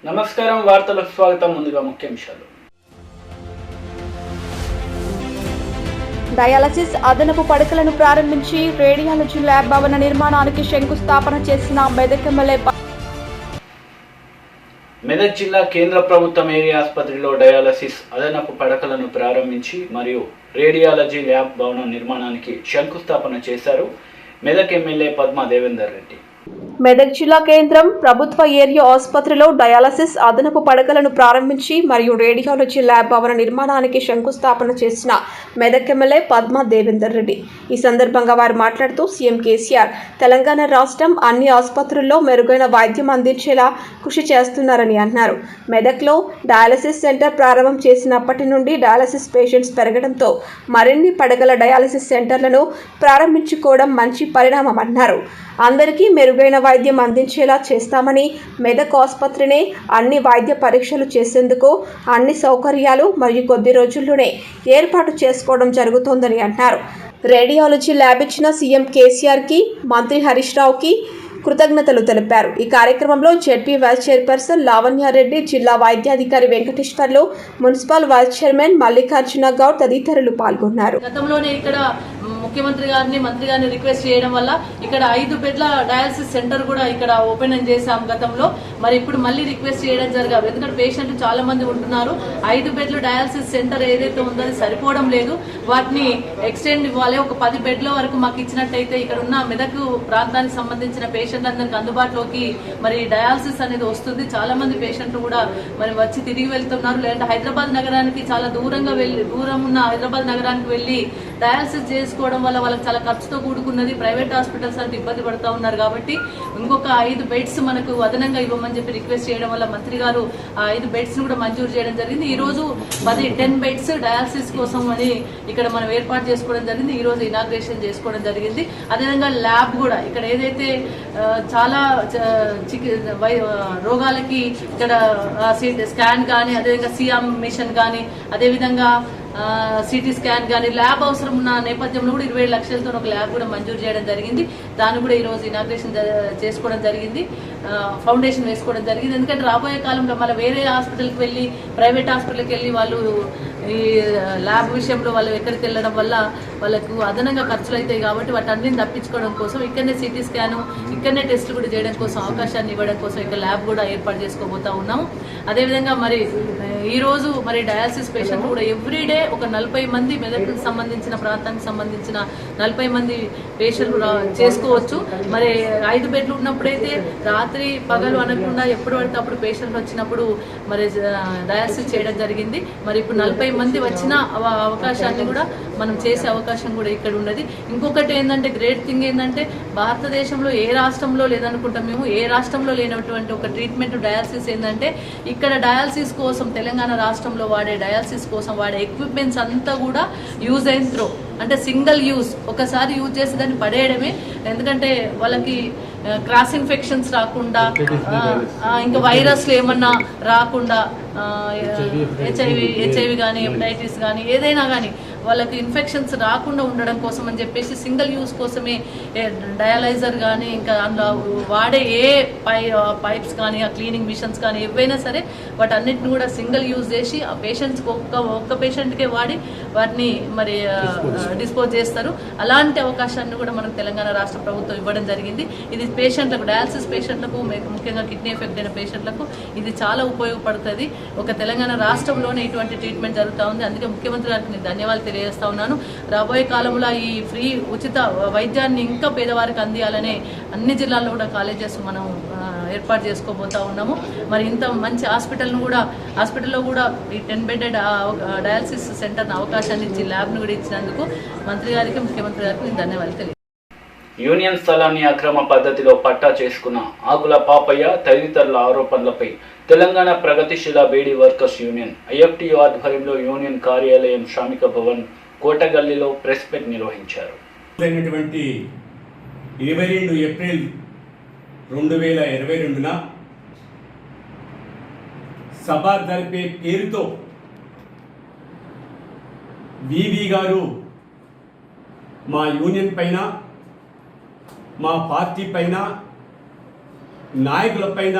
నమస్కారం, వార్తలకు స్వాగతం. ముందుగా ముఖ్యాంశాలు. డయాలసిస్ అదనపు పడకలను ప్రారంభించి రేడియాలజీ ల్యాబ్ భవన నిర్మాణానికి శంకుస్థాపన చేసిన మెదక్ ఎమ్మెల్యే. మెదక్ జిల్లా కేంద్ర ప్రభుత్వం ఏరియా ఆసుపత్రిలో డయాలసిస్ అదనపు పడకలను ప్రారంభించి మరియు రేడియాలజీ ల్యాబ్ భవన నిర్మాణానికి శంకుస్థాపన చేశారు మెదక్ ఎమ్మెల్యే పద్మా దేవేందర్ రెడ్డి. మెదక్ జిల్లా కేంద్రం ప్రభుత్వ ఏరియా ఆసుపత్రిలో డయాలసిస్ అదనపు పడకలను ప్రారంభించి మరియు రేడియాలజీ ల్యాబ్ భవన నిర్మాణానికి శంకుస్థాపన చేసిన మెదక్ ఎమ్మెల్యే పద్మా దేవేందర్ రెడ్డి. ఈ సందర్భంగా వారు మాట్లాడుతూ సీఎం కేసీఆర్ తెలంగాణ రాష్ట్రం అన్ని ఆసుపత్రుల్లో మెరుగైన వైద్యం అందించేలా కృషి చేస్తున్నారని అన్నారు. మెదక్లో డయాలసిస్ సెంటర్ ప్రారంభం చేసినప్పటి నుండి డయాలసిస్ పేషెంట్స్ పెరగడంతో మరిన్ని పడకల డయాలసిస్ సెంటర్లను ప్రారంభించుకోవడం మంచి పరిణామం అన్నారు. అందరికీ మెరుగైన వైద్యం అందించేలా చేస్తామని, మెదక్ ఆసుపత్రినే అన్ని వైద్య పరీక్షలు చేసేందుకు అన్ని సౌకర్యాలు మరియు కొద్ది రోజుల్లోనే ఏర్పాటు చేసుకోవడం జరుగుతోందని అన్నారు. రేడియాలజీ ల్యాబ్ ఇచ్చిన సీఎం కేసీఆర్కి, మంత్రి హరీష్ రావుకి కృతజ్ఞతలు తెలిపారు. ఈ కార్యక్రమంలో జెడ్పీ వైస్ చైర్పర్సన్ లావణ్యారెడ్డి, జిల్లా వైద్యాధికారి Venkateswarlu, municipal vice chairman Mallikarjuna Goud తదితరులు పాల్గొన్నారు. గతంలోనే ఇక్కడ ముఖ్యమంత్రి గారిని, మంత్రి గారిని రిక్వెస్ట్ చేయడం వల్ల ఇక్కడ 5 బెడ్ల డయాలసిస్ సెంటర్ కూడా ఇక్కడ ఓపెన్ చేశాం గతంలో. మరి ఇప్పుడు మళ్ళీ రిక్వెస్ట్ చేయడం జరిగారు, ఎందుకంటే పేషెంట్లు చాలా మంది ఉంటున్నారు. 5 బెడ్ల డయాలసిస్ సెంటర్ ఏదైతే ఉందో అది సరిపోవడం లేదు. వాటిని ఎక్స్టెండ్ ఇవ్వాలి. ఒక 10 బెడ్ల వరకు మాకు ఇచ్చినట్టయితే ఇక్కడ ఉన్న మెదక్ ప్రాంతానికి సంబంధించిన పేషెంట్లందరికీ అందుబాటులోకి మరి డయాలసిస్ అనేది వస్తుంది. చాలా మంది పేషెంట్లు కూడా మరి వచ్చి తిరిగి వెళ్తున్నారు. లేదంటే హైదరాబాద్ నగరానికి చాలా దూరం ఉన్న హైదరాబాద్ నగరానికి వెళ్ళి డయాలసిస్ చేసుకోవడం వల్ల వాళ్ళకి చాలా ఖర్చుతో కూడుకున్నది. ప్రైవేట్ హాస్పిటల్స్ అంటే ఇబ్బంది పడుతూ ఉన్నారు. కాబట్టి ఇంకొక 5 బెడ్స్ మనకు అదనంగా ఇవ్వమని చెప్పి రిక్వెస్ట్ చేయడం వల్ల మంత్రి గారు ఆ 5 బెడ్స్ కూడా మంజూరు చేయడం జరిగింది. ఈ రోజు 10 బెడ్స్ డయాలసిస్ కోసం అని ఇక్కడ మనం ఏర్పాటు చేసుకోవడం జరిగింది. ఈ రోజు ఇనాగ్రేషన్ చేసుకోవడం జరిగింది. అదేవిధంగా ల్యాబ్ కూడా ఇక్కడ ఏదైతే చాలా రోగాలకి ఇక్కడ స్కాన్ కానీ, అదేవిధంగా సియామ్ మిషన్ కానీ, అదేవిధంగా సిటీ స్కాన్ కానీ ల్యాబ్ అవసరం ఉన్న నేపథ్యంలో కూడా 27 లక్షలతో ఒక ల్యాబ్ కూడా మంజూరు చేయడం జరిగింది. దాన్ని కూడా ఈరోజు ఇనాగ్రేషన్ చేసుకోవడం జరిగింది, ఫౌండేషన్ వేసుకోవడం జరిగింది. ఎందుకంటే రాబోయే కాలంలో మళ్ళీ వేరే హాస్పిటల్కి వెళ్ళి, ప్రైవేట్ హాస్పిటల్కి వెళ్ళి వాళ్ళు ఈ ల్యాబ్ విషయంలో వాళ్ళు ఎక్కడికి వెళ్ళడం వల్ల వాళ్ళకు అదనంగా ఖర్చులు అవుతాయి. కాబట్టి వాటి అన్నింటిని తప్పించుకోవడం కోసం ఇక్కడనే సిటీ స్కాను, ఇక్కడనే టెస్టులు కూడా చేయడం కోసం అవకాశాన్ని ఇవ్వడం కోసం ఇక్కడ ల్యాబ్ కూడా ఏర్పాటు చేసుకోబోతా ఉన్నాము. అదేవిధంగా మరి ఈరోజు మరి డయాలసిస్ పేషెంట్ కూడా ఎవ్రీడే ఒక 40 మంది మెదక్కి సంబంధించిన ప్రాంతానికి సంబంధించిన 40 మంది పేషెంట్లు చేసుకోవచ్చు. మరి 5 బెడ్లు ఉన్నప్పుడైతే రాత్రి పగలు అనకుండా ఎప్పుడు పడితే అప్పుడు పేషెంట్లు వచ్చినప్పుడు మరి డయాలసిస్ చేయడం జరిగింది. మరి ఇప్పుడు 40 మంది వచ్చిన అవకాశాన్ని కూడా మనం చేసే అవకాశం కూడా ఇక్కడ ఉన్నది. ఇంకొకటి ఏంటంటే గ్రేట్ థింగ్ ఏంటంటే భారతదేశంలో ఏ రాష్ట్రంలో లేదనుకుంటాం మేము, ఏ రాష్ట్రంలో లేనటువంటి ఒక ట్రీట్మెంట్ డయాలసిస్ ఏంటంటే ఇక్కడ డయాలసిస్ కోసం తెలంగాణ రాష్ట్రంలో వాడే డయాలసిస్ కోసం వాడే ఎక్విప్మెంట్స్ అంతా కూడా యూజ్ అయిన త్రో, అంటే సింగిల్ యూజ్, ఒకసారి యూజ్ చేసి దాన్ని పడేయడమే. ఎందుకంటే వాళ్ళకి క్రాస్ ఇన్ఫెక్షన్స్ రాకుండా, ఇంకా వైరస్లు ఏమన్నా రాకుండా, హెచ్ఐవి కానీ, హెపటైటిస్ కానీ, ఏదైనా కానీ వాళ్ళకి ఇన్ఫెక్షన్స్ రాకుండా ఉండడం కోసం అని చెప్పేసి సింగిల్ యూజ్ కోసమే డయాలైజర్ కానీ, ఇంకా అందులో వాడే ఏ పైప్స్ కానీ, ఆ క్లీనింగ్ మిషన్స్ కానీ ఏవైనా సరే వాటన్నిటిని కూడా సింగిల్ యూజ్ చేసి ఆ పేషెంట్స్కి ఒక్క పేషెంట్కే వాడి వాటిని మరి డిస్పోజ్ చేస్తారు. అలాంటి అవకాశాన్ని కూడా మనకు తెలంగాణ రాష్ట్ర ప్రభుత్వం ఇవ్వడం జరిగింది. ఇది పేషెంట్లకు, డయాలసిస్ పేషెంట్లకు, ముఖ్యంగా కిడ్నీ ఎఫెక్ట్ అయిన పేషెంట్లకు ఇది చాలా ఉపయోగపడుతుంది. ఒక తెలంగాణ రాష్ట్రంలోనే ఇటువంటి ట్రీట్మెంట్ జరుగుతూ ఉంది. అందుకే ముఖ్యమంత్రి గారికి నేను ధన్యవాదాలు తెలియజేస్తా ఉన్నాను. రాబోయే కాలంలో ఈ ఫ్రీ ఉచిత వైద్యాన్ని ఇంకా పేదవారికి అందియాలనే అన్ని జిల్లాల్లో కూడా కాలేజెస్ మనం ఏర్పాటు చేసుకోబోతా ఉన్నాము. మరి ఇంత మంచి హాస్పిటల్లో కూడా ఈ 10 బెడెడ్ డయాలసిస్ సెంటర్ని అవకాశాన్ని ఇచ్చి ల్యాబ్ను కూడా ఇచ్చినందుకు మంత్రి గారికి, ముఖ్యమంత్రి గారికి నేను ధన్యవాదాలు తెలియజేస్తాను. యూనియన్ స్థలాన్ని అక్రమ పద్ధతిలో పట్టా చేసుకున్న ఆకుల పాపయ్య తదితరుల ఆరోపణలపై తెలంగాణ ప్రగతిశీల బీడీ వర్కర్స్ యూనియన్ ఐఎఫ్టీయూ ఆధ్వర్యంలో యూనియన్ కార్యాలయం శ్రామిక భవన్ కోటగల్లీలో ప్రెస్ మీట్ నిర్వహించారు. 22 ఏప్రిల్ 2022న సభ జరిపే పేరుతో వివి గారు మా యూనియన్ పైన, మా పార్టీ పైన, నాయకుల పైన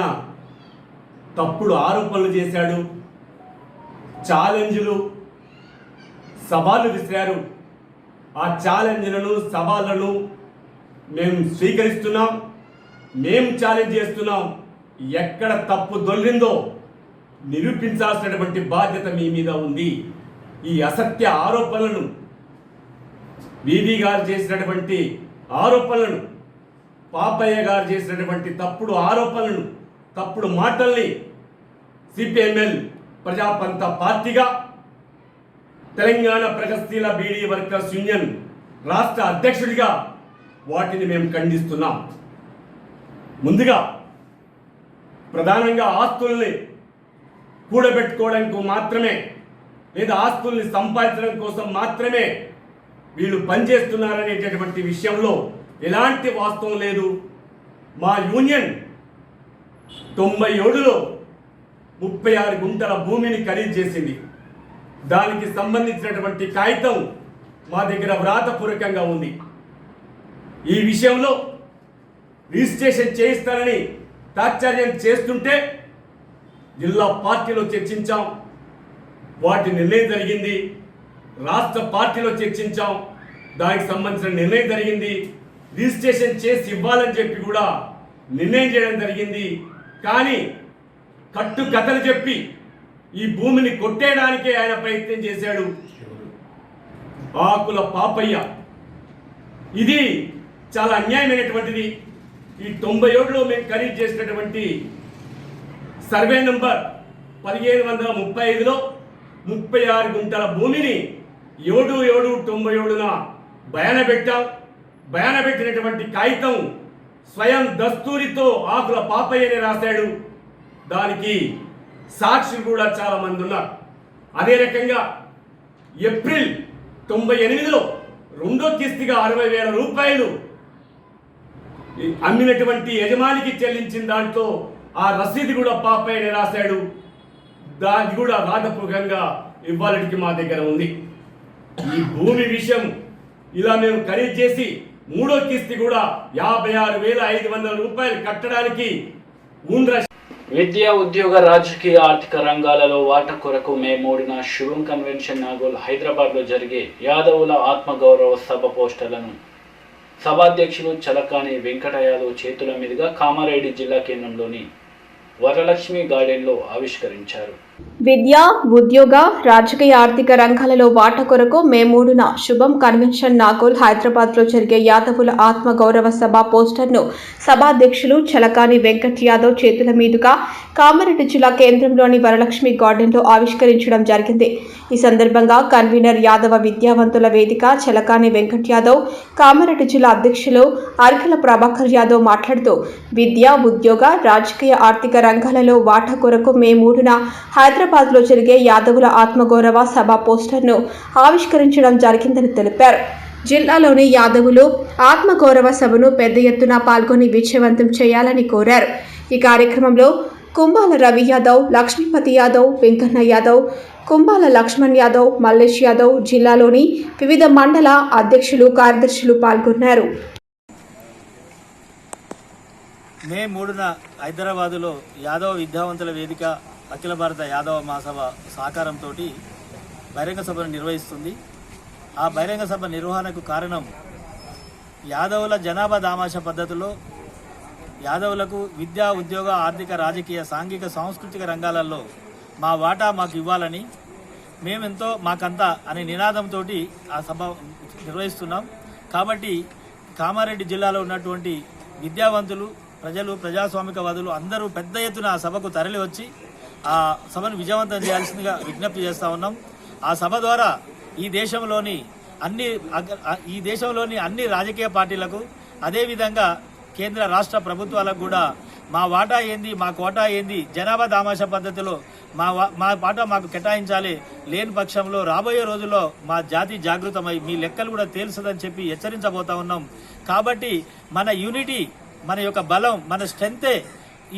తప్పుడు ఆరోపణలు చేశాడు, ఛాలెంజ్లు సవాళ్లు విసిరారు. ఆ ఛాలెంజ్లను సవాళ్లను మేము స్వీకరిస్తున్నాం, మేము ఛాలెంజ్ చేస్తున్నాం. ఎక్కడ తప్పు దొల్లిందో నిరూపించాల్సినటువంటి బాధ్యత మీ మీద ఉంది. ఈ అసత్య ఆరోపణలను, వివి గారు చేసినటువంటి ఆరోపణలను, పాపయ్య గారు చేసినటువంటి తప్పుడు ఆరోపణలను, తప్పుడు మాటల్ని సిపిఎంఎల్ ప్రజాపంత పార్టీగా తెలంగాణ ప్రగతిశీల బీడీ వర్కర్స్ యూనియన్ రాష్ట్ర అధ్యక్షుడిగా వాటిని మేము ఖండిస్తున్నాం. ముందుగా ప్రధానంగా ఆస్తుల్ని కూడబెట్టుకోవడానికి మాత్రమే, లేదా ఆస్తుల్ని సంపాదించడం కోసం మాత్రమే వీళ్ళు పనిచేస్తున్నారనేటటువంటి విషయంలో ఎలాంటి వాస్తవం లేదు. మా యూనియన్ 97లో 36 గుంటల భూమిని ఖరీదు చేసింది. దానికి సంబంధించినటువంటి కాగితం మా దగ్గర వ్రాతపూర్వకంగా ఉంది. ఈ విషయంలో రిజిస్ట్రేషన్ చేయిస్తారని తాత్పర్యం చేస్తుంటే జిల్లా పార్టీలో చర్చించాం, వాటి నిర్ణయం జరిగింది. రాష్ట్ర పార్టీలో చర్చించాం, దానికి సంబంధించిన నిర్ణయం జరిగింది. రిజిస్ట్రేషన్ చేసి ఇవ్వాలని చెప్పి కూడా నిర్ణయం చేయడం జరిగింది. కానీ కట్టుకథలు చెప్పి ఈ భూమిని కొట్టేయడానికే ఆయన ప్రయత్నం చేశాడు ఆకుల పాపయ్య. ఇది చాలా అన్యాయమైనటువంటిది. ఈ 97లో మేము ఖరీదు చేసినటువంటి సర్వే నంబర్ 1535లో 36 గుంటల భూమిని 7/7/97న బయానబెట్టాం. బయానబెట్టినటువంటి కాగితం స్వయం దస్తూరితో ఆకుల పాపయ్యనే రాశాడు. దానికి సాక్షులు కూడా చాలా మంది ఉన్నారు. అదే రకంగా ఏప్రిల్ 98లో రెండో కిస్తీగా 60,000 రూపాయలు అమ్మినటువంటి యజమానికి చెల్లించిన దాంట్లో ఆ రసీదు కూడా పాపయ్యనే రాశాడు. దాన్ని కూడా రాతపూర్వకంగా ఇవ్వాలకి మా దగ్గర ఉంది. ఈ భూమి విషయం ఇలా మేము ఖరీదు చేసి మూడో కిస్తీ కూడా 56,500 రూపాయలు కట్టడానికి విద్య, ఉద్యోగ, రాజకీయ, ఆర్థిక రంగాలలో వాటా కొరకు మే 3న శుభం కన్వెన్షన్ నాగోల్ హైదరాబాద్లో జరిగే యాదవుల ఆత్మగౌరవ సభ పోస్టర్లను సభాధ్యక్షులు చలకాని వెంకట యాదవ్ చేతుల మీదుగా కామారెడ్డి జిల్లా కేంద్రంలోని వరలక్ష్మి గార్డెన్లో ఆవిష్కరించారు. విద్య, ఉద్యోగ, రాజకీయ, ఆర్థిక రంగాలలో వాటా కొరకు మే 3న శుభం కన్వెన్షన్ నాగోల్ హైదరాబాద్లో జరిగే యాదవుల ఆత్మ గౌరవ సభ పోస్టర్ను సభాధ్యక్షులు చలకాని వెంకట్ యాదవ్ చేతుల మీదుగా కామారెడ్డి జిల్లా కేంద్రంలోని వరలక్ష్మి గార్డెన్లో ఆవిష్కరించడం జరిగింది. ఈ సందర్భంగా కన్వీనర్ యాదవ విద్యావంతుల వేదిక చలకాని వెంకట్ యాదవ్, కామారెడ్డి జిల్లా అధ్యక్షులు అర్కల ప్రభాకర్ యాదవ్ మాట్లాడుతూ విద్య, ఉద్యోగ, రాజకీయ, ఆర్థిక రంగాలలో వాటా కొరకు మే 3న హైదరాబాద్లో జరిగే యాదవుల ఆత్మగౌరవ సభ పోస్టర్ను ఆవిష్కరించడం జరిగిందని తెలిపారు. జిల్లాలోని యాదవులు ఆత్మగౌరవ సభను పెద్ద ఎత్తున పాల్గొని విజయవంతం చేయాలని కోరారు. ఈ కార్యక్రమంలో కుంభాల రవి యాదవ్, లక్ష్మీపతి యాదవ్, వెంకన్న యాదవ్, కుంభాల లక్ష్మణ్ యాదవ్, మల్లేష్ యాదవ్, జిల్లాలోని వివిధ మండల అధ్యక్షులు, కార్యదర్శులు పాల్గొన్నారు. మే 3న హైదరాబాదులో యాదవ విద్యావంతుల వేదిక, అఖిల భారత యాదవ మహాసభ సహకారంతో బహిరంగ సభను నిర్వహిస్తుంది. ఆ బహిరంగ సభ నిర్వహణకు కారణం యాదవుల జనాభా దామాష పద్ధతిలో యాదవులకు విద్యా, ఉద్యోగ, ఆర్థిక, రాజకీయ, సాంఘిక, సాంస్కృతిక రంగాలలో మా వాటా మాకు ఇవ్వాలని, మేమెంతో మాకంతా అనే నినాదంతో ఆ సభ నిర్వహిస్తున్నాం. కాబట్టి కామారెడ్డి జిల్లాలో ఉన్నటువంటి విద్యావంతులు, ప్రజలు, ప్రజాస్వామికవాదులు అందరూ పెద్ద ఎత్తున ఆ సభకు తరలి వచ్చి ఆ సభను విజయవంతం చేయాల్సిందిగా విజ్ఞప్తి చేస్తా ఉన్నాం. ఆ సభ ద్వారా ఈ దేశంలోని అన్ని రాజకీయ పార్టీలకు, అదేవిధంగా కేంద్ర రాష్ట్ర ప్రభుత్వాలకు కూడా మా వాటా ఏంది, మా కోటా ఏంది, జనాభా దామాషా పద్ధతిలో మా వాటా మాకు కేటాయించాలి. లేని పక్షంలో రాబోయే రోజుల్లో మా జాతి జాగృతమై మీ లెక్కలు కూడా తేల్చదని చెప్పి హెచ్చరించబోతా ఉన్నాం. కాబట్టి మన యూనిటీ, మన యొక్క బలం, మన స్ట్రెంతే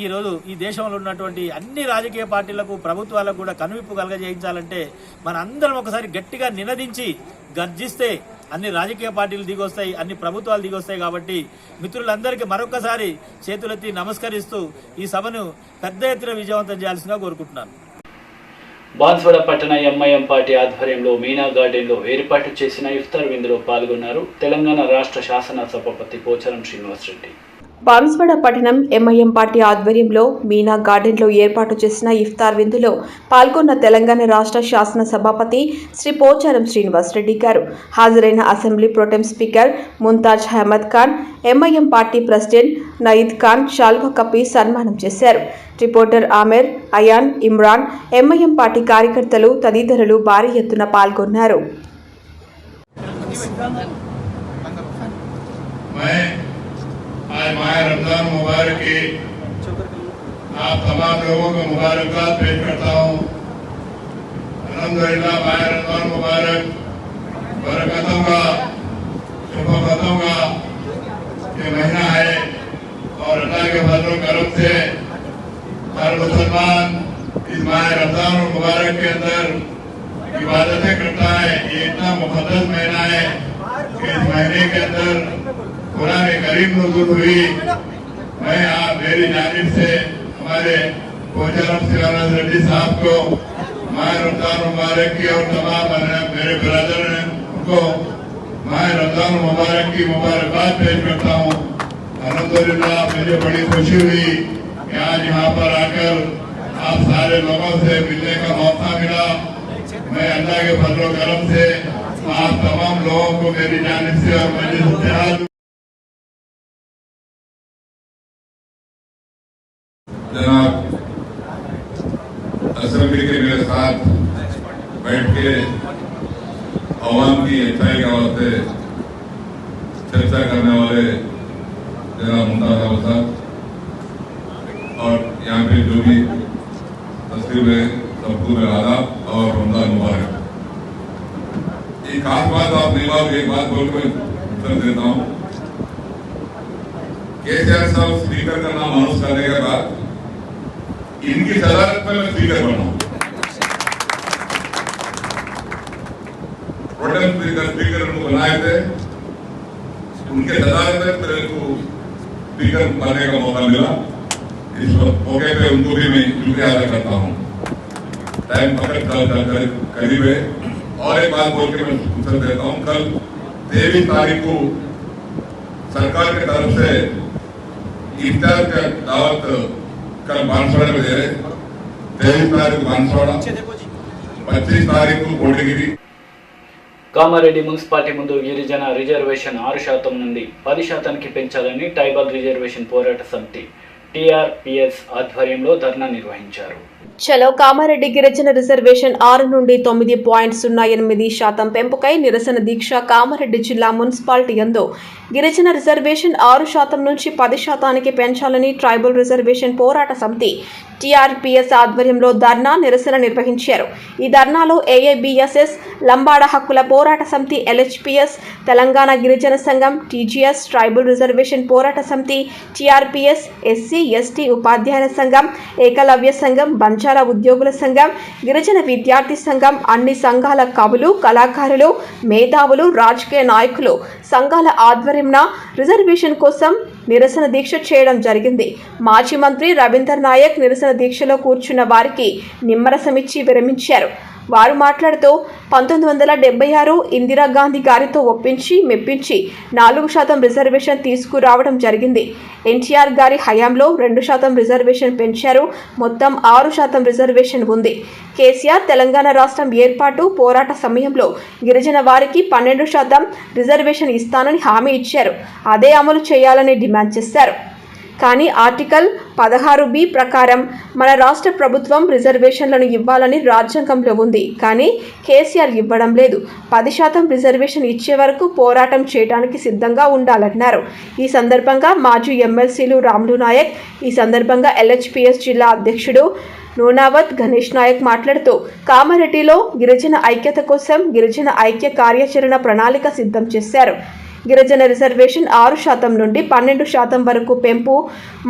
ఈరోజు ఈ దేశంలో ఉన్నటువంటి అన్ని రాజకీయ పార్టీలకు ప్రభుత్వాలకు కూడా కనువిప్పు కలగజేయించాలంటే మన అందరం ఒకసారి గట్టిగా నినదించి గర్జిస్తే అన్ని రాజకీయ పార్టీలు దిగొస్తాయి, అన్ని ప్రభుత్వాలు దిగొస్తాయి. కాబట్టి మిత్రులందరికీ మరొకసారి చేతులెత్తి నమస్కరిస్తూ ఈ సభను పెద్ద ఎత్తున విజయవంతం చేయాల్సిందిగా కోరుకుంటున్నాను. బాన్స్వాడ పట్టణ ఎంఐఎం పార్టీ ఆధ్వర్యంలో మీనా గార్డెన్లో ఏర్పాటు చేసిన ఇఫ్తార్ విందులో పాల్గొన్నారు తెలంగాణ రాష్ట్ర శాసన సభాపతి పోచారం శ్రీనివాసరెడ్డి. బాన్స్వాడ పట్టణం ఎంఐఎం పార్టీ ఆధ్వర్యంలో మీనా గార్డెన్లో ఏర్పాటు చేసిన ఇఫ్తార్ విందులో పాల్గొన్న తెలంగాణ రాష్ట్ర శాసన సభాపతి శ్రీ పోచారం శ్రీనివాసరెడ్డి గారు, హాజరైన assembly protem speaker Mumtaz Ahmed Khan, MIM party president Nayeed Khan షాల్వా కప్పి సన్మానం చేశారు. Reporter Aamer, Ayan, Imran, MIM party కార్యకర్తలు తదితరులు భారీ ఎత్తున పాల్గొన్నారు. आज माह रमजान मुबारक की आप तमाम लोगों को मुबारकबाद पेश करता हूँ। अल्हम्दुलिल्लाह माह रमजान मुबारक बरकतों का शुभकतों का ये महीना है और अल्लाह के फजल करम से हर मुसलमान इस माह रमजान मुबारक के अंदर इबादतें करता है। ये इतना मुक़द्दस महीना है कि इस महीने के अंदर कुरान करीम नज़ुल हुई। मैं आप मेरी जानिब से हमारे पोचारम श्रीनिवासरेड्डी साहब को माह रमजान मुबारक की और तमाम मेरे ब्रदर को माह रमजान मुबारक की मुबारकबाद पेश करता हूँ। अल्हम्दुलिल्लाह मुझे बड़ी खुशी हुई कि आज यहाँ पर आकर आप सारे लोगों से मिलने का मौका मिला। मैं अल्लाह के फजल करम से आप तमाम लोगों को मेरी जानिब से और मजलिस इत्तेहाद जनाब असेंबली के मेरे साथ बैठ के अवाम की अच्छाई के वास्ते चर्चा करने वाले जनाब मुमताज अहमद साहब और यहाँ पे जो भी तस्वीर में सबको मेरा आदाब और रमजान मुबारक। एक खास बात आप नहीं बात एक बात बोल कर उत्तर देता हूँ। केसीआर साहब स्पीकर का नाम अनाउंस करने के बाद इनकी सदारत में मैं स्पीकर बना हूं। प्रोटेम स्पीकर उनको बनाए थे, उनके सदारत में मेरे को स्पीकर बनने का मौका मिला। इस मौके पे उनको भी मैं शुक्रिया अदा करता हूं। टाइम पकड़ करीब है और एक बात बोल के मैं उत्तर देता हूं। कल 23 तारीख को सरकार की तरफ से इफ्तार का दावत कल बांसवाड़ा में दे रहे। 23 तारीख को बांसवाड़ा, 25 तारीख को कोटगिरी। కామారెడ్డి మున్సిపాలిటీ ముందు గిరిజన రిజర్వేషన్ 6% నుండి 10%కి పెంచాలని ట్రైబల్ రిజర్వేషన్ పోరాట సమితి టీఆర్పీఎస్ ఆధ్వర్యంలో ధర్నా నిర్వహించారు. చలో కామారెడ్డి గిరిజన రిజర్వేషన్ 6 నుండి 9.08% పెంపుకై నిరసన దీక్ష కామారెడ్డి జిల్లా మున్సిపాలిటీ యందు గిరిజన రిజర్వేషన్ 6% నుంచి 10%కి పెంచాలని ట్రైబల్ రిజర్వేషన్ పోరాట సమితి టీఆర్పీఎస్ ఆధ్వర్యంలో ధర్నా నిరసన నిర్వహించారు. ఈ ధర్నాలో ఏఐబిఎస్ఎస్, లంబాడ హక్కుల పోరాట సమితి ఎల్హెచ్పిఎస్, తెలంగాణ గిరిజన సంఘం టీజీఎస్, ట్రైబల్ రిజర్వేషన్ పోరాట సమితి టీఆర్పీఎస్, ఎస్సీ ఎస్టీ ఉపాధ్యాయుల సంఘం, ఏకలవ్య సంఘం, బంజారా ఉద్యోగుల సంఘం, గిరిజన విద్యార్థి సంఘం, అన్ని సంఘాల కవులు, కళాకారులు, మేధావులు, రాజకీయ నాయకులు సంఘాల ఆధ్వర్యంన రిజర్వేషన్ కోసం నిరసన దీక్ష చేయడం జరిగింది. మాజీ మంత్రి రవీందర్ నాయక్ నిరసన దీక్షలో కూర్చున్న వారికి నిమ్మరసమిచ్చి విరమించారు. వారు మాట్లాడుతూ 1976 ఇందిరాగాంధీ గారితో ఒప్పించి మెప్పించి 4% రిజర్వేషన్ తీసుకురావడం జరిగింది. ఎన్టీఆర్ గారి హయాంలో 2% రిజర్వేషన్ పెంచారు. మొత్తం 6% రిజర్వేషన్ ఉంది. కేసీఆర్ తెలంగాణ రాష్ట్రం ఏర్పాటు పోరాట సమయంలో గిరిజన వారికి 12% రిజర్వేషన్ ఇస్తానని హామీ ఇచ్చారు. అదే అమలు చేయాలని డిమాండ్ చేశారు. కానీ ఆర్టికల్ 16B ప్రకారం మన రాష్ట్ర ప్రభుత్వం రిజర్వేషన్లను ఇవ్వాలని రాజ్యాంగంలో ఉంది. కానీ కేసీఆర్ ఇవ్వడం లేదు. 10% రిజర్వేషన్ ఇచ్చే వరకు పోరాటం చేయడానికి సిద్ధంగా ఉండాలన్నారు. ఈ సందర్భంగా మాజీ ఎమ్మెల్సీలు రాములు నాయక్, ఈ సందర్భంగా ఎల్హెచ్పిఎస్ జిల్లా అధ్యక్షుడు నూనావత్ గణేష్ నాయక్ మాట్లాడుతూ కామారెడ్డిలో గిరిజన ఐక్యత కోసం గిరిజన ఐక్య కార్యాచరణ ప్రణాళిక సిద్ధం చేశారు. గిరిజన రిజర్వేషన్ 6% నుండి 12% వరకు పెంపు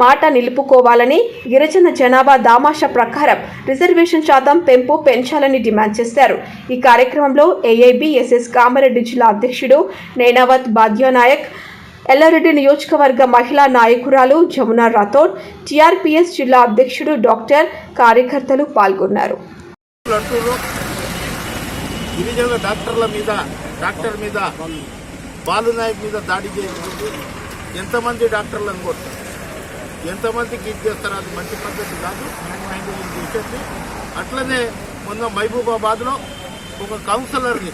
మాట నిలుపుకోవాలని, గిరిజన జనాభా దామాషా ప్రకారం రిజర్వేషన్ శాతం పెంపు పెంచాలని డిమాండ్ చేశారు. ఈ కార్యక్రమంలో ఏఐబి ఎస్ఎస్ కామారెడ్డి జిల్లా అధ్యక్షుడు నేనావత్ బాద్యానాయక్, ఎల్లారెడ్డి నియోజకవర్గ మహిళా నాయకురాలు జమునా రాథోడ్, టీఆర్పీఎస్ జిల్లా అధ్యక్షుడు డాక్టర్ కార్యకర్తలు పాల్గొన్నారు. గిరిజన డాక్టర్ మీద బాలు నాయక్ మీద దాడి చేస్తుంది. ఎంతమంది డాక్టర్లను కొడతారు, ఎంతమందికి ఇది చేస్తారు? అది మంచి పద్ధతి కాదు. హ్యాండిలింగ్ చేసేది. అట్లనే మొన్న మహబూబాబాద్లో ఒక కౌన్సిలర్ని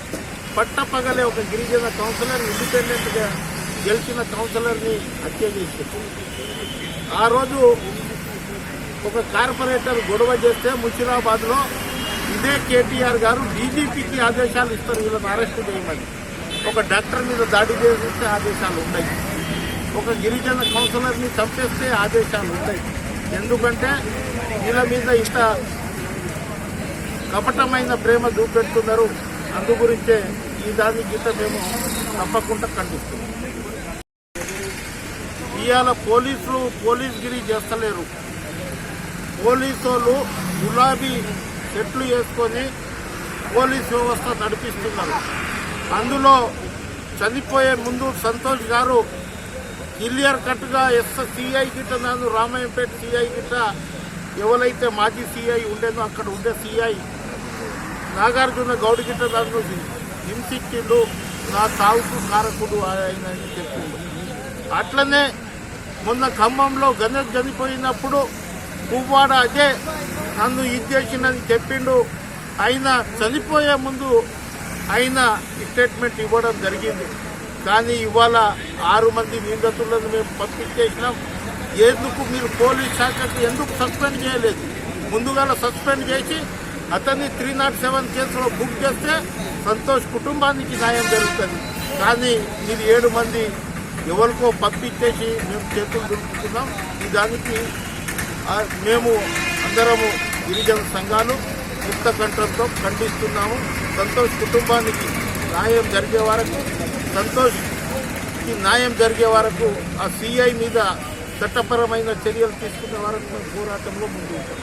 పట్టపగలే ఒక గిరిజన కౌన్సిలర్ ఇండిపెండెంట్గా గెలిచిన కౌన్సిలర్ని హత్య చేసేది. ఆ రోజు ఒక కార్పొరేటర్ గొడవ చేస్తే ముషిరాబాద్లో ఇదే కేటీఆర్ గారు డీజీపీకి ఆదేశాలు ఇస్తారు వీళ్ళని అరెస్ట్ చేయమని. ఒక డాక్టర్ మీద దాడి చేస్తే ఆదేశాలు ఉన్నాయి, ఒక గిరిజన కౌన్సిలర్ని చంపేస్తే ఆదేశాలు ఉన్నాయి. ఎందుకంటే వీళ్ళ మీద ఇంత కపటమైన ప్రేమ చూపెడుతున్నారు. అందు గురించే ఈ దాని గీత మేము తప్పకుండా ఖండిస్తున్నాం. ఇవాళ పోలీసులు పోలీస్గిరి చేస్తలేరు. పోలీసు వాళ్ళు గులాబీ చెట్లు వేసుకొని పోలీస్ వ్యవస్థ నడిపిస్తున్నారు. అందులో చనిపోయే ముందు సంతోష్ గారు క్లియర్ కట్గా సిఐ గిట్ట నన్ను రామాయంపేట సిఐ గిట్ట ఎవరైతే మాజీ సిఐ ఉండేదో అక్కడ ఉండే సిఐ నాగార్జున గౌడ్ గిట్ట నన్ను హింసించిండు, నా తావుకు కారకుడు ఆయన అని చెప్పిండు. అట్లనే మొన్న ఖమ్మంలో గణేష్ చనిపోయినప్పుడు పువ్వాడ అదే నన్ను ఇది చేసిందని చెప్పిండు. ఆయన చనిపోయే ముందు ఆయన స్టేట్మెంట్ ఇవ్వడం జరిగింది. కానీ ఇవాళ 6 మంది నిందితులను మేము పంపించేసినాం. ఎందుకు మీరు పోలీస్ శాఖకు ఎందుకు సస్పెండ్ చేయలేదు? ముందుగా సస్పెండ్ చేసి అతన్ని 307 కేసులో బుక్ చేస్తే సంతోష్ కుటుంబానికి న్యాయం జరుగుతుంది. కానీ మీరు 7 మంది ఎవరికో పంపించేసి మేము చేతులు దులుపుకున్నాం. ఈ దానికి మేము అందరము గిరిజన సంఘాలు ముక్త కంఠంతో ఖండిస్తున్నాము. సంతోష్ కుటుంబానికి న్యాయం జరిగే వరకు ఆ సిఐ మీద చట్టపరమైన చర్యలు తీసుకునే వరకు మేము పోరాటంలో ముందుంటాం.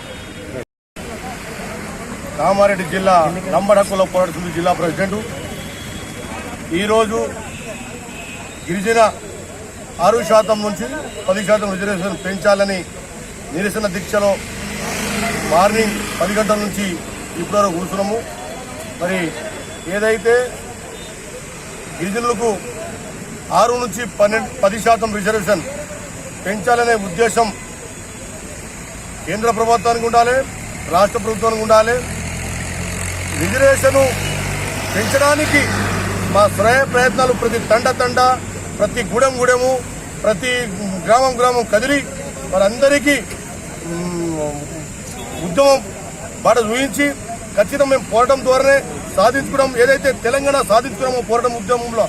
కామారెడ్డి జిల్లా లంబడి హక్కుల పోరాట సమితి జిల్లా ప్రెసిడెంట్. ఈరోజు గిరిజన 6% నుంచి 10% రిజర్వేషన్ పెంచాలని నిరసన దీక్షలో మార్నింగ్ 10 గంటల నుంచి ఇప్పటివరకు కూర్చున్నాము. మరి ఏదైతే గిరిజనులకు 6 నుంచి 10% రిజర్వేషన్ పెంచాలనే ఉద్దేశం కేంద్ర ప్రభుత్వానికి ఉండాలి, రాష్ట్ర ప్రభుత్వానికి ఉండాలి. రిజర్వేషన్ పెంచడానికి మా శ్రేయ ప్రయత్నాలు ప్రతి తండ ప్రతి గూడెము ప్రతి గ్రామం కదిలి వారందరికీ ఉద్యమం బాట చూపించి ఖచ్చితంగా మేము పోరాటం ద్వారానే సాధించుకోవడం. ఏదైతే తెలంగాణ సాధించుకున్నామో పోరాటం ఉద్యమంలో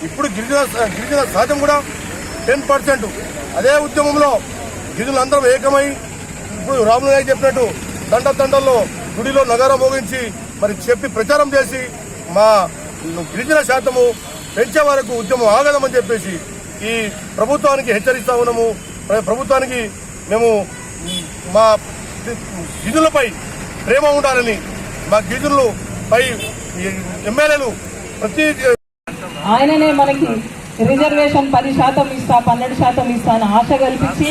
ఇప్పుడు గిరిజన సహజం కూడా 10%. అదే ఉద్యమంలో గిరిజనులందరం ఏకమై ఇప్పుడు రాములు గారు చెప్పినట్టు తండల్లో గుడిలో నగారా మోగించి మరి చెప్పి ప్రచారం చేసి మా గిరిజన శాతము పెంచే వరకు ఉద్యమం ఆగదమని చెప్పేసి ఈ ప్రభుత్వానికి హెచ్చరిస్తా ఉన్నాము. ప్రభుత్వానికి మేము మా గిరిజనులపై ప్రేమ ఉండాలని, మా గిరిజనులపై ఎమ్మెల్యేలు ప్రతి ఆయననే మనకి రిజర్వేషన్ 10% ఇస్తా 12% ఇస్తా అని ఆశ కల్పించి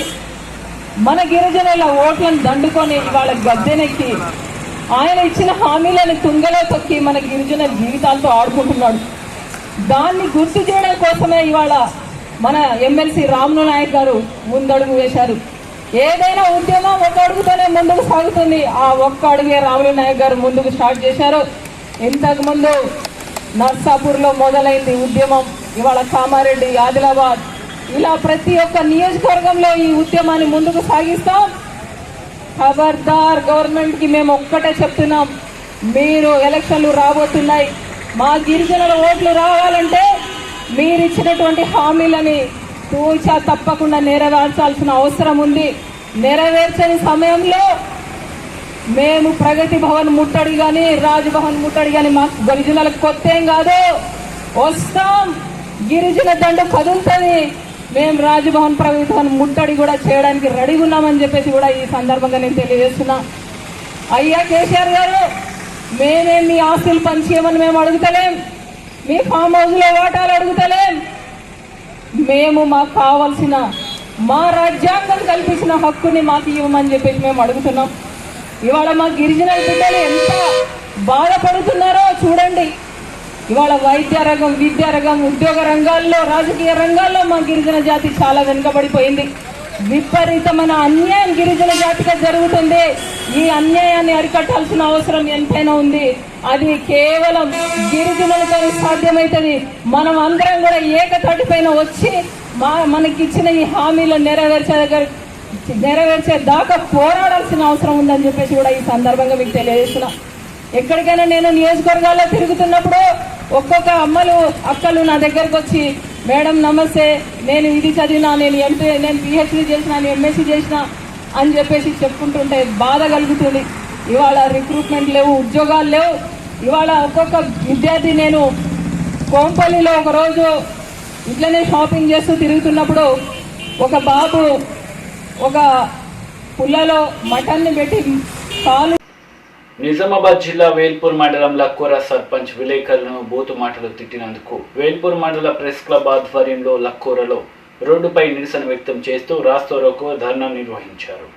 మన గిరిజనుల ఓట్లను దండుకొని ఇవాళ గద్దెనెక్కి ఆయన ఇచ్చిన హామీలను తుంగలో తొక్కి మన గిరిజన జీవితాలతో ఆడుకుంటున్నాడు. దాన్ని గుర్తు చేయడం కోసమే ఇవాళ మన ఎమ్మెల్సీ రాములు నాయక్ గారు ముందడుగు వేశారు. ఏదైనా ఉద్యమం ఒక అడుగుతోనే ముందుకు సాగుతుంది. ఆ ఒక్క అడుగే రాములు నాయక్ గారు ముందుకు స్టార్ట్ చేశారు. ఇంతకుముందు నర్సాపూర్లో మొదలైంది ఉద్యమం, ఇవాళ కామారెడ్డి, ఆదిలాబాద్, ఇలా ప్రతి ఒక్క నియోజకవర్గంలో ఈ ఉద్యమాన్ని ముందుకు సాగిస్తాం. ఖబర్దార్, గవర్నమెంట్ కి మేము ఒక్కటే చెప్తున్నాం, మీరు ఎలక్షన్లు రాబోతున్నాయి, మా గిరిజనుల ఓట్లు రావాలంటే మీరిచ్చినటువంటి హామీలని తూచా తప్పకుండా నెరవేర్చాల్సిన అవసరం ఉంది. నెరవేర్చని సమయంలో మేము ప్రగతి భవన్ ముట్టడి కానీ రాజ్భవన్ ముట్టడి కానీ మా గిరిజనులకు కొత్త ఏం కాదు, వస్తాం. గిరిజన దండు కదులుతుంది. మేము రాజ్భవన్ ప్రభుత్వాన్ని ముట్టడి కూడా చేయడానికి రెడీగా ఉన్నామని చెప్పేసి కూడా ఈ సందర్భంగా నేను తెలియజేస్తున్నా. అయ్యా కేసీఆర్ గారు, మేమేం మీ ఆస్తులు పంచేయమని మేము అడుగుతలేం, మీ ఫామ్ హౌస్లో ఓటాలు అడుగుతలేం. మేము మాకు కావాల్సిన మా రాజ్యాంగం కల్పించిన హక్కుని మాకు ఇవ్వమని చెప్పేసి మేము అడుగుతున్నాం. ఇవాళ మా గిరిజన బిడ్డలు ఎంత బాధపడుతున్నారో చూడండి. ఇవాళ వైద్య రంగం, విద్యా రంగం, ఉద్యోగ రంగాల్లో, రాజకీయ రంగాల్లో మా గిరిజన జాతి చాలా వెనుకబడిపోయింది. విపరీతమైన అన్యాయం గిరిజన జాతిగా జరుగుతుంది. ఈ అన్యాయాన్ని అరికట్టాల్సిన అవసరం ఎంతైనా ఉంది. అది కేవలం గిరిజనులతో సాధ్యమవుతుంది. మనం అందరం కూడా ఏకతాటిపైన వచ్చి మనకిచ్చిన ఈ హామీలు నెరవేర్చే దాకా పోరాడాల్సిన అవసరం ఉందని చెప్పేసి కూడా ఈ సందర్భంగా మీకు తెలియజేస్తున్నా. ఎక్కడికైనా నేను నియోజకవర్గాల్లో తిరుగుతున్నప్పుడు ఒక్కొక్క అమ్మలు, అక్కలు నా దగ్గరకు వచ్చి, మేడం నమస్తే, నేను ఇది చదివినా, నేను పిహెచ్డీ చేసిన, నేను ఎంఎస్సీ చేసిన అని చెప్పేసి చెప్పుకుంటుంటే బాధ కలుగుతుంది. ఇవాళ రిక్రూట్మెంట్ లేవు, ఉద్యోగాలు లేవు. ఇవాళ ఒక్కొక్క విద్యార్థి, నేను కోంపల్లిలో ఒకరోజు ఇట్లనే షాపింగ్ చేస్తూ తిరుగుతున్నప్పుడు ఒక బాబు ఒక పుల్లలో మటన్ని పెట్టి కాలు. నిజామాబాద్ జిల్లా వేల్పూర్ మండలం లక్కోరా సర్పంచ్ విలేకరులను బూతు మాటలు తిట్టినందుకు వేల్పూర్ మండల ప్రెస్ క్లబ్ ఆధ్వర్యంలో లక్కోరలో రోడ్డుపై నిరసన వ్యక్తం చేస్తూ రాస్తారోకో ధర్నా నిర్వహించారు.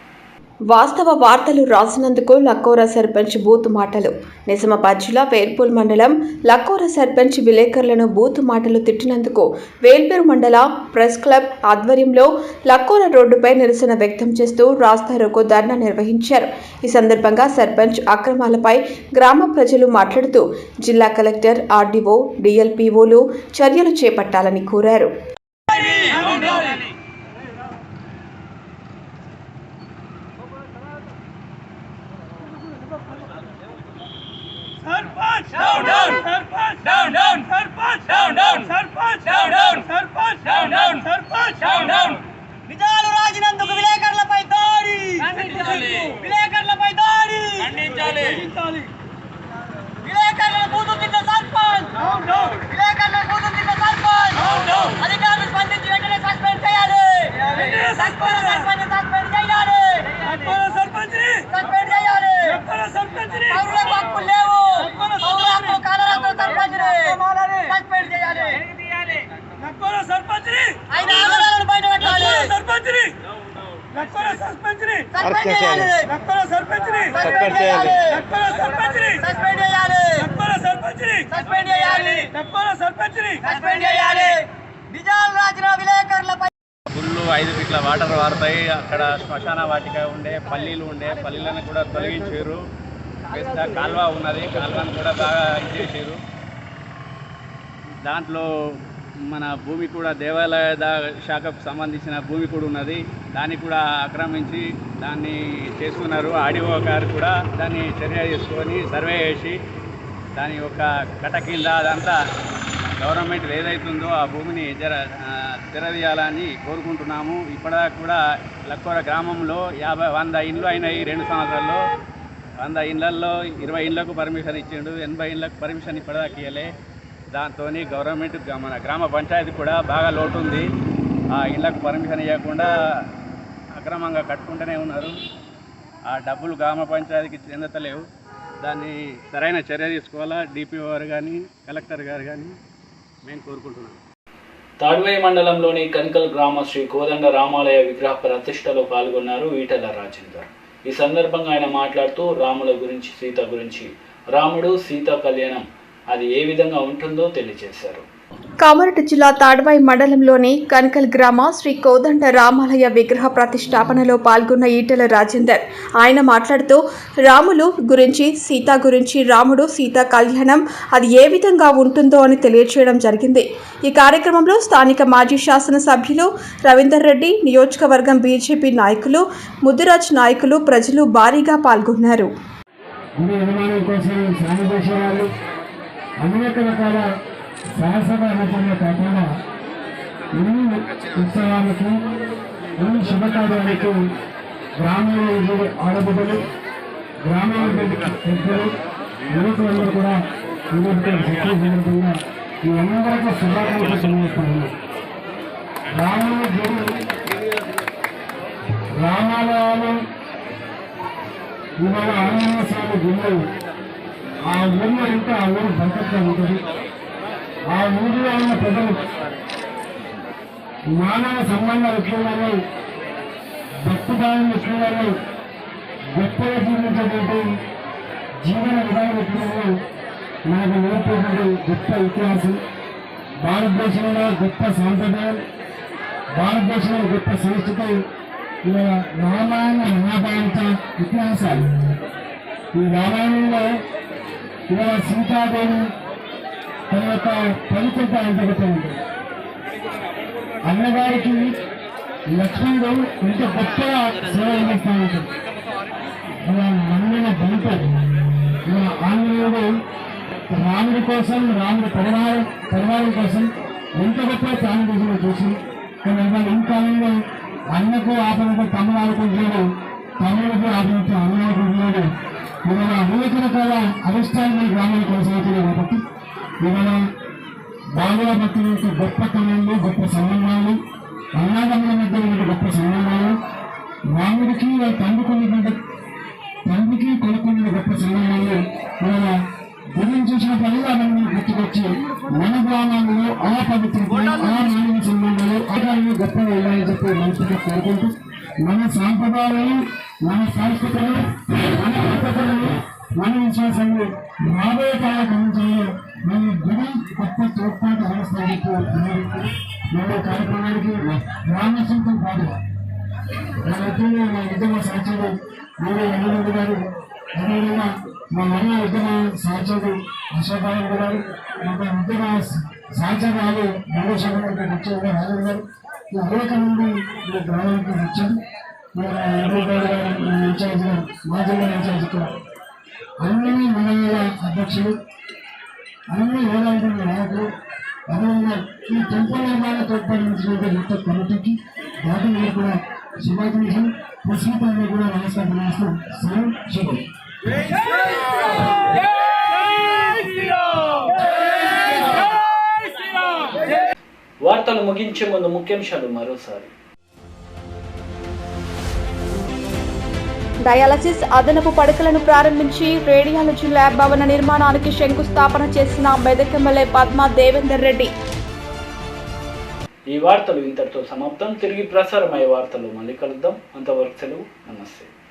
వాస్తవ వార్తలు రాసినందుకు లక్కోరా సర్పంచ్ బూతు మాటలు. నిజామాబాద్ జిల్లా వేల్పూర్ మండలం లక్కోరా సర్పంచ్ విలేకరులను బూతు మాటలు తిట్టినందుకు వేల్పూర్ మండల ప్రెస్ క్లబ్ ఆధ్వర్యంలో లక్కోరా రోడ్డుపై నిరసన వ్యక్తం చేస్తూ రాస్తారోకో ధర్నా నిర్వహించారు. ఈ సందర్భంగా సర్పంచ్ అక్రమాలపై గ్రామ ప్రజలు మాట్లాడుతూ జిల్లా కలెక్టర్, ఆర్డీఓ, డిఎల్పీఓలు చర్యలు చేపట్టాలని కోరారు. నిజాలు రాజినందుకు విలేకరులపై దాడి, విలేకరులపై దాడి, విలేకరుల బూతు తిన్న సర్పంచ్, విలేకరుల బూతు తిన్న సర్పంచ్, అధికారులు స్పందించి వెంటనే సస్పెండ్ చేయాలి, సస్పెండ్ చేయాలి, సస్పెండ్ చేయాలి. పౌరులకు హక్కులు లేవు, పౌరులకు కాలరాతో సస్పెండ్ చేయాలి. ఆయన ఆధారాలను బయట పెట్టాలి, సస్పెండ్ చేయాలి, సస్పెండ్ చేయాలి, సస్పెండ్ చేయాలి, సస్పెండ్ చేయాలి. నిజాలు రాసిన విలేకరులపై 5 ఫీట్ల వాటర్ వారుతాయి. అక్కడ శ్మశాన వాటిక ఉండే పల్లీలను కూడా తొలగించారు. పెద్ద కాల్వ ఉన్నది, కాల్వను కూడా బాగా ఇచ్చేసారు. దాంట్లో మన భూమి కూడా దేవాలయ శాఖకు సంబంధించిన భూమి కూడా ఉన్నది. దాన్ని కూడా ఆక్రమించి దాన్ని చేసుకున్నారు. ఆర్డీఓ గారు కూడా దాన్ని చర్య చేసుకొని సర్వే చేసి దాని ఒక కట్ట కింద అదంతా గవర్నమెంట్ ఏదైతుందో ఆ భూమిని తెరదీయాలని కోరుకుంటున్నాము. ఇప్పటిదాకా కూడా లక్కోర గ్రామంలో 100 ఇండ్లు అయినాయి 2 సంవత్సరాల్లో. 100 ఇండ్లలో 20 ఇండ్లకు పర్మిషన్ ఇచ్చిండు, 80 ఇండ్లకు పర్మిషన్ ఇప్పటిదాకా ఇవ్వలే. దాంతో గవర్నమెంట్, మన గ్రామ పంచాయతీ కూడా బాగా లోటు ఉంది. ఆ ఇళ్లకు పర్మిషన్ ఇవ్వకుండా అక్రమంగా కట్టుకుంటూనే ఉన్నారు. ఆ డబ్బులు గ్రామ పంచాయతీకి చెందతలేవు. దాన్ని సరైన చర్య తీసుకోవాలా డిపిఓ గారు కానీ, కలెక్టర్ గారు కానీ మేము కోరుకుంటున్నాం. తాడ్వాయి మండలంలోని కనికల్ గ్రామ శ్రీ కోదండ రామాలయ విగ్రహ ప్రతిష్టలో పాల్గొన్నారు ఈటెల రాజేందర్. ఈ సందర్భంగా ఆయన మాట్లాడుతూ రాముల గురించి, సీత గురించి, రాముడు సీత కళ్యాణం అది ఏ విధంగా ఉంటుందో తెలియజేశారు. కామారెడ్డి జిల్లా తాడ్వాయి మండలంలోని కనకల్ గ్రామ శ్రీ కోదండ రామాలయ విగ్రహ ప్రతిష్టాపనలో పాల్గొన్న ఈటెల రాజేందర్ ఆయన మాట్లాడుతూ రాములు గురించి, సీత గురించి, రాముడు సీత కళ్యాణం అది ఏ విధంగా ఉంటుందో అని తెలియజేయడం జరిగింది. ఈ కార్యక్రమంలో స్థానిక మాజీ శాసనసభ్యులు రవీందర్ రెడ్డి, నియోజకవర్గం బీజేపీ నాయకులు, ముద్దురాజ్ నాయకులు, ప్రజలు భారీగా పాల్గొన్నారు. అనేక రకాల శాసన రచనలు కాకుండా ఎన్ని ఉత్సవాలకు, ఎన్ని శుభకార్యాలకు గ్రామంలో ఆడబిడ్డలు, గ్రామంలో పెద్దలు, యువకులందరూ కూడా సందర్భంగా మీ అందరికీ శుభాకాంక్షలు తెలియజేస్తున్నాను. రాముని గుడి రామాలయాలు ఇవాళ ఆంజనేయ స్వామి గుళ్ళు ఆ ఊళ్ళో ఉంటే ఆ ఊరు బరకట్గా ఉంటుంది. ఆ ఊరిలో ఉన్న ప్రజలు మానవ సంబంధాలు ఎక్కువగా భక్తిభావం ఎక్కువగా గొప్పగా జీవించేటువంటి జీవన విధానం ఎక్కువగా మనకు నేర్పేటువంటి గొప్ప ఇతిహాసం, భారతదేశంలో గొప్ప సాంప్రదాయం, భారతదేశంలో గొప్ప సంస్కృతి, ఇలా రామాయణ మహాభారత ఇతిహాసాలు. ఈ రామాయణంలో ఇవాళ సీతాదేవి తన యొక్క పవిత్రత అంతగత ఉంటుంది. అన్నగారికి లక్ష్మణుడు ఎంత గొప్పగా సేవ అందిస్తూ ఉంటుంది. ఇలా మన్నిన బంటు ఇలా ఆంజనేయుడు రాముడి కోసం, రాముడి పరివారం కోసం ఎంత గొప్ప త్యాగం చేసిన చూసి, కానీ ఇవాళ ఈ కాలంలో అన్నకు ఆపనకు తమ్ముడు ఆడుకుంటున్నాడు, తమ్ముడికి ఆపనకు అన్న ఆడుకుంటున్నాడు. ఇవాళ అనేక రకాల అరిష్టాలు గ్రామాలు కొనసాగుతున్నాయి కాబట్టి ఇవాళ బాలుల భక్తుల యొక్క గొప్పతనాలు, గొప్ప సంబంధాలు, అన్నదమ్ముల మధ్య ఉన్న గొప్ప సంబంధాలు, రాముడికి వాళ్ళ తండ్రికి కొడుకున్న గొప్ప సంబంధాలు ఇవాళ గుడిని చూసినప్పుడు అవన్నీ గుర్తుకొచ్చి మన గ్రామాల్లో ఆ పవిత్రత, ఆ మానవ సంబంధాలు ఆదాయాలు గొప్పగా ఉన్నాయని చెప్పి మనసుగా కోరుకుంటూ మన సాంప్రదాయాలు, మన సంస్కృతులు, మన పద్ధతులను, మన విశ్వాసాలు రాబోయే కాల గమనించాలో మన గుడి గొప్ప తోడ్పాటు అవసరానికి మన కార్యక్రమానికి రామసింహం కాదు మన ఉద్యమ సహచరుడు మూడు ఎన్నికలు గారు, అదేవిధంగా మా మహిళా ఉద్యమ సహచరుడు అశోక్ గారు, మా ఉద్యమ సహచరాలు మంగళశేఖర్ గారు వచ్చారు, రాజు గారు, అనేక మంది గ్రామానికి వచ్చారు. ఇన్ఛార్జ్ గారు, మా జిల్లా ఇన్ఛార్జ్ గారు, అన్ని మండల అధ్యక్షులు, అన్ని వేలాది నాయకులు, అదేవిధంగా ఈ టెంపుల్ నిర్మాణ తోడ్పడించినటువంటి మొత్తం కమిటీకి దాటి కూడా శుభాకాంక్షలు. ప్రస్తుతాన్ని కూడా నమస్కారం చేస్తాం. సార్ శుభం. వార్తలు ముగించే ముందు ముఖ్యాంశాలు మరోసారి. డయాలసిస్ అదనపు పడకలను ప్రారంభించి రేడియాలజీ ల్యాబ్ భవన నిర్మాణానికి శంకుస్థాపన చేసిన మెదక్ ఎమ్మెల్యే పద్మా దేవేందర్ రెడ్డి. ఈ వార్తలు ఇంతటితో సమాప్తం. తిరిగి ప్రసారమయ్యే వార్తలు మళ్ళీ కలుద్దాం. అంతవరకు సెలవు. నమస్తే.